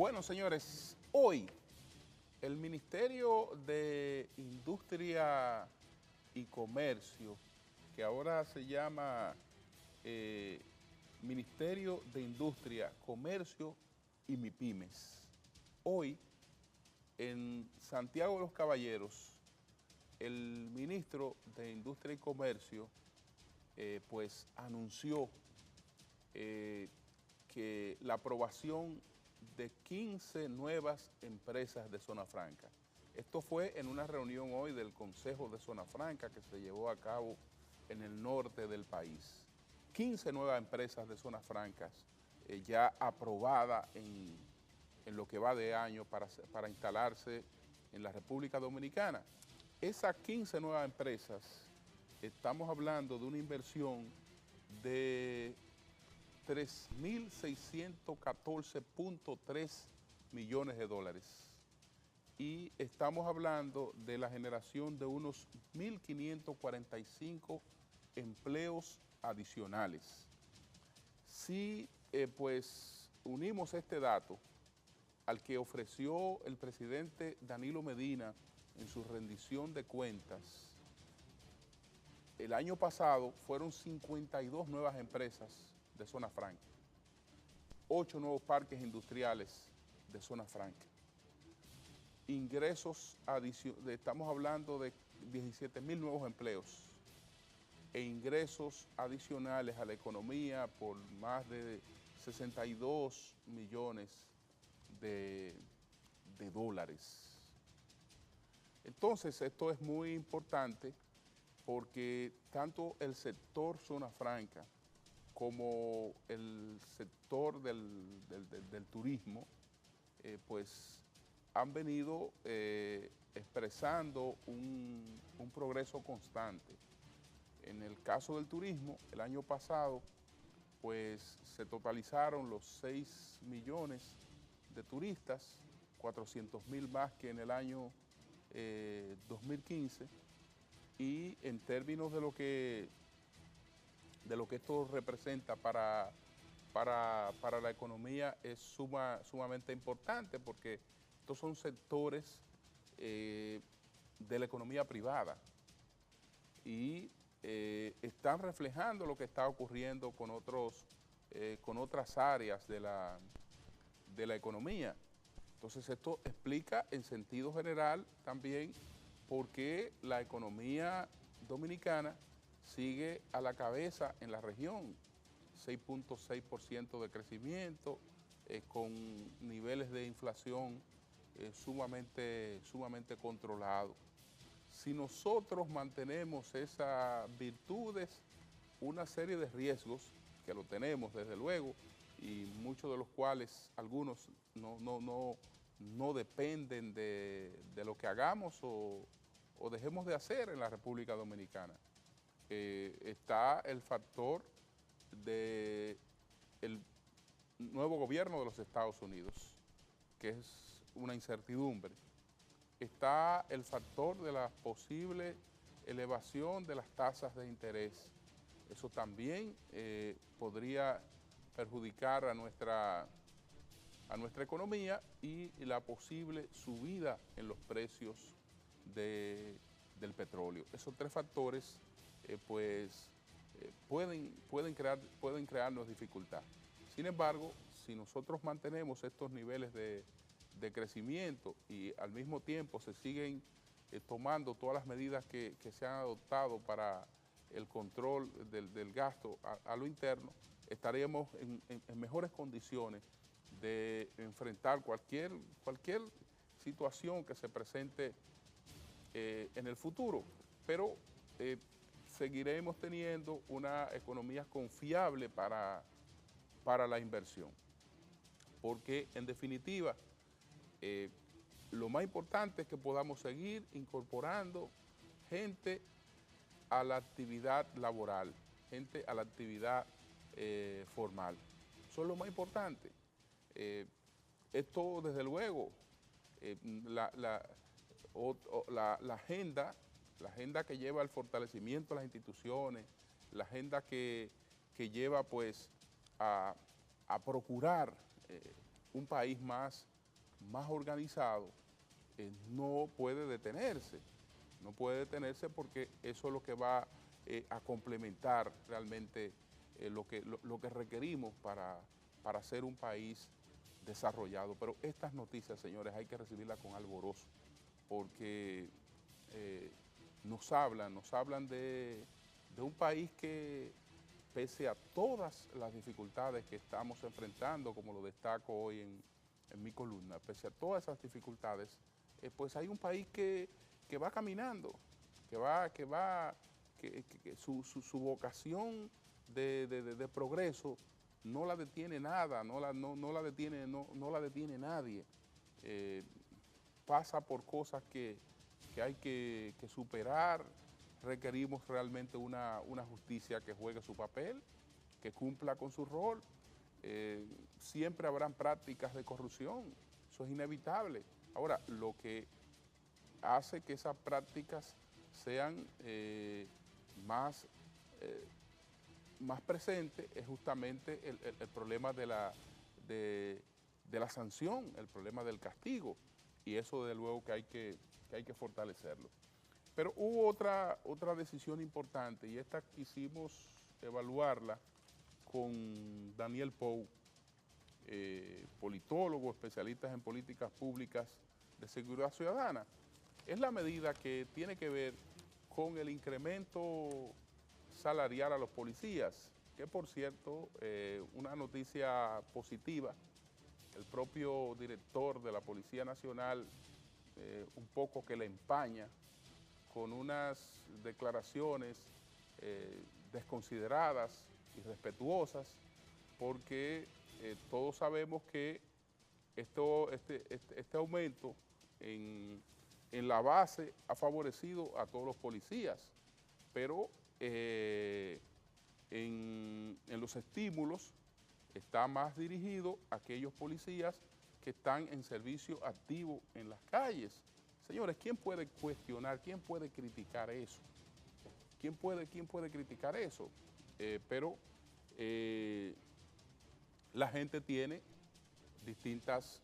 Bueno, señores, hoy el Ministerio de Industria y Comercio, que ahora se llama Ministerio de Industria, Comercio y MIPIMES, hoy en Santiago de los Caballeros, el ministro de Industria y Comercio pues anunció que la aprobación de 15 nuevas empresas de Zona Franca. Esto fue en una reunión hoy del Consejo de Zona Franca que se llevó a cabo en el norte del país. 15 nuevas empresas de Zonas Francas ya aprobadas en lo que va de año para instalarse en la República Dominicana. Esas 15 nuevas empresas, estamos hablando de una inversión de 3.614.3 millones de dólares. Y estamos hablando de la generación de unos 1.545 empleos adicionales. Si pues unimos este dato al que ofreció el presidente Danilo Medina en su rendición de cuentas, el año pasado fueron 52 nuevas empresas de Zona Franca, 8 nuevos parques industriales de Zona Franca, ingresos adicionales, estamos hablando de 17.000 nuevos empleos e ingresos adicionales a la economía por más de 62 millones de dólares. Entonces, esto es muy importante porque tanto el sector Zona Franca como el sector del turismo, pues han venido expresando un progreso constante. En el caso del turismo, el año pasado, pues se totalizaron los 6 millones de turistas, 400.000 más que en el año 2015, y en términos de lo que esto representa para la economía es sumamente importante, porque estos son sectores de la economía privada y están reflejando lo que está ocurriendo con otras áreas de la economía. Entonces esto explica en sentido general también por qué la economía dominicana sigue a la cabeza en la región, 6.6% de crecimiento, con niveles de inflación sumamente controlados. Si nosotros mantenemos esas virtudes, una serie de riesgos, que lo tenemos desde luego, y muchos de los cuales algunos no dependen de lo que hagamos o dejemos de hacer en la República Dominicana. Está el factor del nuevo gobierno de los Estados Unidos, que es una incertidumbre. Está el factor de la posible elevación de las tasas de interés. Eso también podría perjudicar a nuestra economía, y la posible subida en los precios del petróleo. Esos tres factores pueden crearnos dificultad. Sin embargo, si nosotros mantenemos estos niveles de crecimiento y al mismo tiempo se siguen tomando todas las medidas que se han adoptado para el control del gasto a lo interno, estaremos en mejores condiciones de enfrentar cualquier situación que se presente en el futuro, pero seguiremos teniendo una economía confiable para la inversión, porque en definitiva lo más importante es que podamos seguir incorporando gente a la actividad laboral, gente a la actividad formal. Eso es lo más importante. Esto, desde luego, la agenda que lleva al fortalecimiento de las instituciones, la agenda que lleva pues a procurar un país más más organizado, no puede detenerse. No puede detenerse porque eso es lo que va a complementar realmente lo que requerimos para ser un país desarrollado. Pero estas noticias, señores, hay que recibirlas con alborozo, porque nos hablan de un país que, pese a todas las dificultades que estamos enfrentando, como lo destaco hoy en mi columna, pese a todas esas dificultades, pues hay un país que va caminando, que su vocación de progreso no la detiene nada, no la detiene nadie. Pasa por cosas que hay que superar. Requerimos realmente una justicia que juegue su papel, que cumpla con su rol. Siempre habrán prácticas de corrupción, eso es inevitable. Ahora, lo que hace que esas prácticas sean más, más presentes es justamente el problema de la sanción, el problema del castigo, y eso de luego que hay que fortalecerlo. Pero hubo otra decisión importante, y esta quisimos evaluarla con Daniel Pou, politólogo, especialista en políticas públicas de seguridad ciudadana. Es la medida que tiene que ver con el incremento salarial a los policías, que por cierto, una noticia positiva. El propio director de la Policía Nacional un poco que le empaña con unas declaraciones desconsideradas, irrespetuosas, porque todos sabemos que este aumento en la base ha favorecido a todos los policías, pero en los estímulos está más dirigido a aquellos policías que están en servicio activo en las calles. Señores, ¿quién puede cuestionar, quién puede criticar eso? ¿Quién puede criticar eso? Pero la gente tiene distintas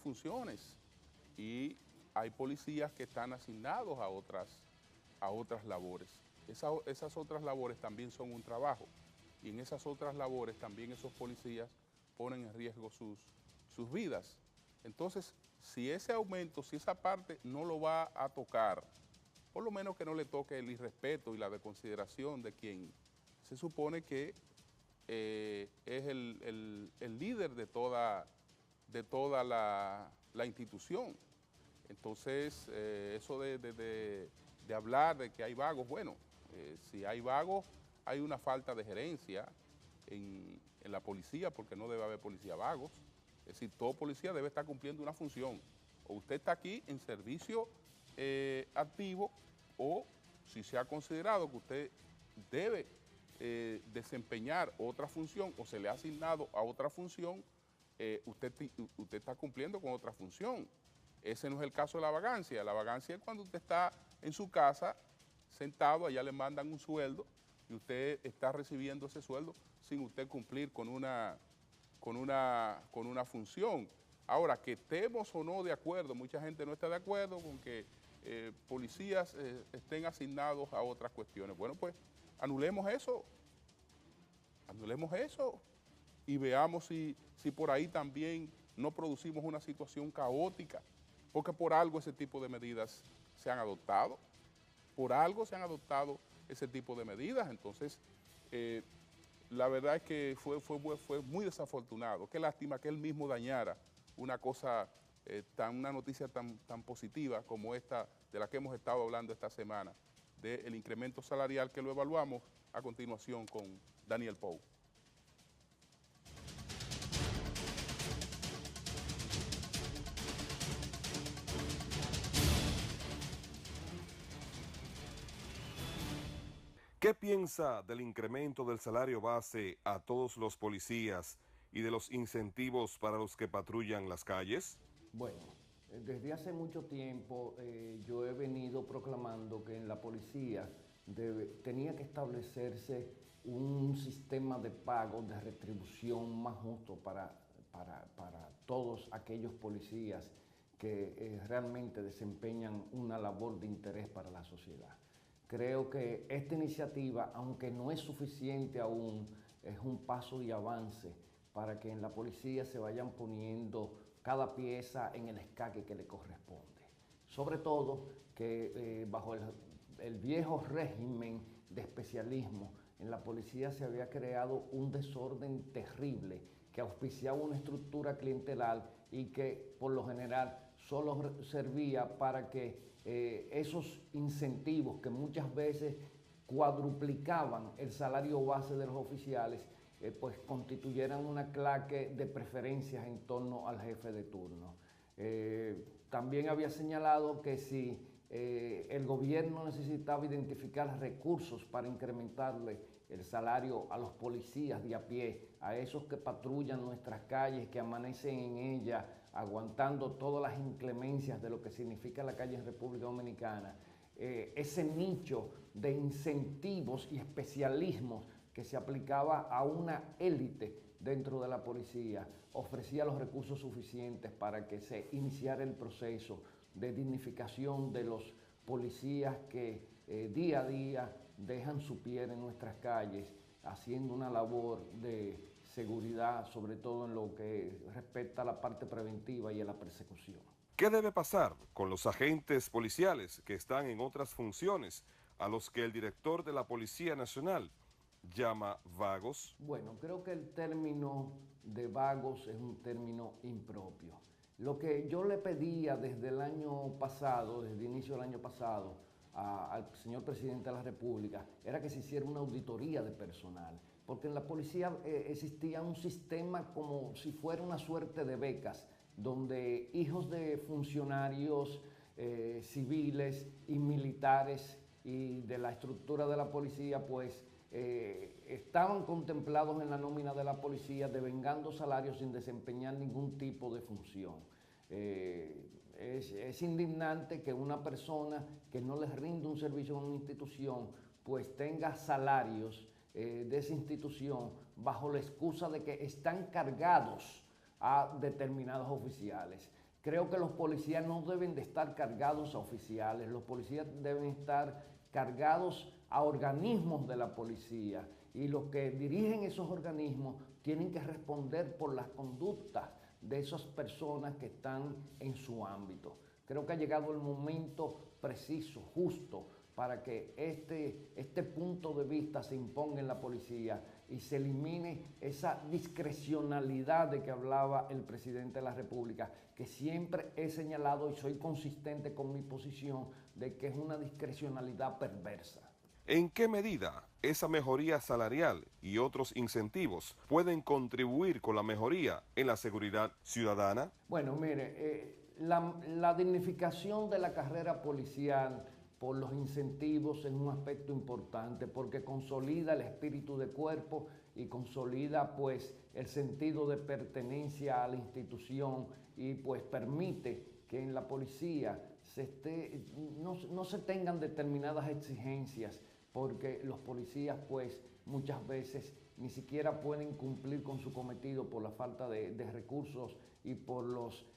funciones y hay policías que están asignados a otras labores. Esas otras labores también son un trabajo, y en esas otras labores también esos policías ponen en riesgo sus vidas. Entonces, si ese aumento, si esa parte no lo va a tocar, por lo menos que no le toque el irrespeto y la desconsideración de quien se supone que es el líder de toda la institución. Entonces, eso de hablar de que hay vagos, bueno, si hay vagos, hay una falta de gerencia en la policía, porque no debe haber policía vagos. Es decir, todo policía debe estar cumpliendo una función. O usted está aquí en servicio activo, o si se ha considerado que usted debe desempeñar otra función o se le ha asignado a otra función, usted está cumpliendo con otra función. Ese no es el caso de la vagancia. La vagancia es cuando usted está en su casa sentado, allá le mandan un sueldo y usted está recibiendo ese sueldo sin usted cumplir con una función. Ahora, que estemos o no de acuerdo, mucha gente no está de acuerdo con que policías estén asignados a otras cuestiones. Bueno, pues anulemos eso y veamos si por ahí también no producimos una situación caótica, porque por algo ese tipo de medidas se han adoptado, ese tipo de medidas. Entonces, la verdad es que fue muy desafortunado. Qué lástima que él mismo dañara una noticia tan positiva como esta, de la que hemos estado hablando esta semana, del incremento salarial, que lo evaluamos a continuación con Daniel Pou. ¿Qué piensa del incremento del salario base a todos los policías y de los incentivos para los que patrullan las calles? Bueno, desde hace mucho tiempo yo he venido proclamando que en la policía tenía que establecerse un sistema de pago, de retribución más justo para todos aquellos policías que realmente desempeñan una labor de interés para la sociedad. Creo que esta iniciativa, aunque no es suficiente aún, es un paso de avance para que en la policía se vayan poniendo cada pieza en el escaque que le corresponde. Sobre todo que bajo el viejo régimen de especialismo, en la policía se había creado un desorden terrible que auspiciaba una estructura clientelar y que por lo general solo servía para que esos incentivos que muchas veces cuadruplicaban el salario base de los oficiales, pues constituyeran una claque de preferencias en torno al jefe de turno. También había señalado que si el gobierno necesitaba identificar recursos para incrementarle el salario a los policías de a pie, a esos que patrullan nuestras calles, que amanecen en ellas, aguantando todas las inclemencias de lo que significa la calle en República Dominicana, ese nicho de incentivos y especialismos que se aplicaba a una élite dentro de la policía, ofrecía los recursos suficientes para que se iniciara el proceso de dignificación de los policías que día a día dejan su piel en nuestras calles, haciendo una labor de seguridad, sobre todo en lo que respecta a la parte preventiva y a la persecución. ¿Qué debe pasar con los agentes policiales que están en otras funciones, a los que el director de la Policía Nacional llama vagos? Bueno, creo que el término de vagos es un término impropio. Lo que yo le pedía desde el año pasado, desde el inicio del año pasado, al señor presidente de la República, era que se hiciera una auditoría de personal, porque en la policía existía un sistema como si fuera una suerte de becas, donde hijos de funcionarios civiles y militares y de la estructura de la policía, pues estaban contemplados en la nómina de la policía devengando salarios sin desempeñar ningún tipo de función. Es indignante que una persona que no les rinde un servicio a una institución pues tenga salarios de esa institución bajo la excusa de que están cargados a determinados oficiales. Creo que los policías no deben de estar cargados a oficiales, los policías deben estar cargados a organismos de la policía, y los que dirigen esos organismos tienen que responder por las conductas de esas personas que están en su ámbito. Creo que ha llegado el momento preciso, justo, para que este punto de vista se imponga en la policía y se elimine esa discrecionalidad de que hablaba el presidente de la República, que siempre he señalado y soy consistente con mi posición de que es una discrecionalidad perversa. ¿En qué medida esa mejoría salarial y otros incentivos pueden contribuir con la mejoría en la seguridad ciudadana? Bueno, mire, la dignificación de la carrera policial por los incentivos es un aspecto importante porque consolida el espíritu de cuerpo y consolida pues el sentido de pertenencia a la institución y pues permite que en la policía no se tengan determinadas exigencias, porque los policías pues muchas veces ni siquiera pueden cumplir con su cometido por la falta de recursos y por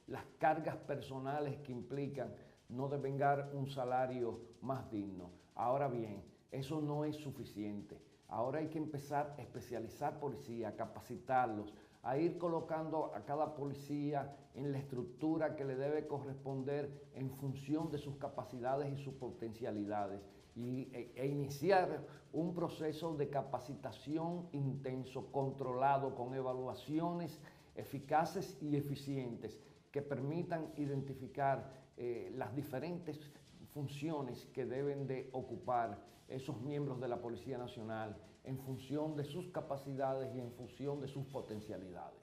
las cargas personales que implican no devengar un salario más digno. Ahora bien, eso no es suficiente. Ahora hay que empezar a especializar policía, a capacitarlos, a ir colocando a cada policía en la estructura que le debe corresponder en función de sus capacidades y sus potencialidades, e iniciar un proceso de capacitación intenso, controlado, con evaluaciones eficaces y eficientes que permitan identificar las diferentes funciones que deben de ocupar esos miembros de la Policía Nacional en función de sus capacidades y en función de sus potencialidades.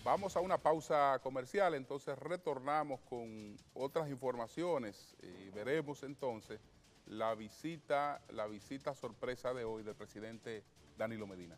Vamos a una pausa comercial, entonces retornamos con otras informaciones y veremos entonces la visita sorpresa de hoy del presidente Danilo Medina.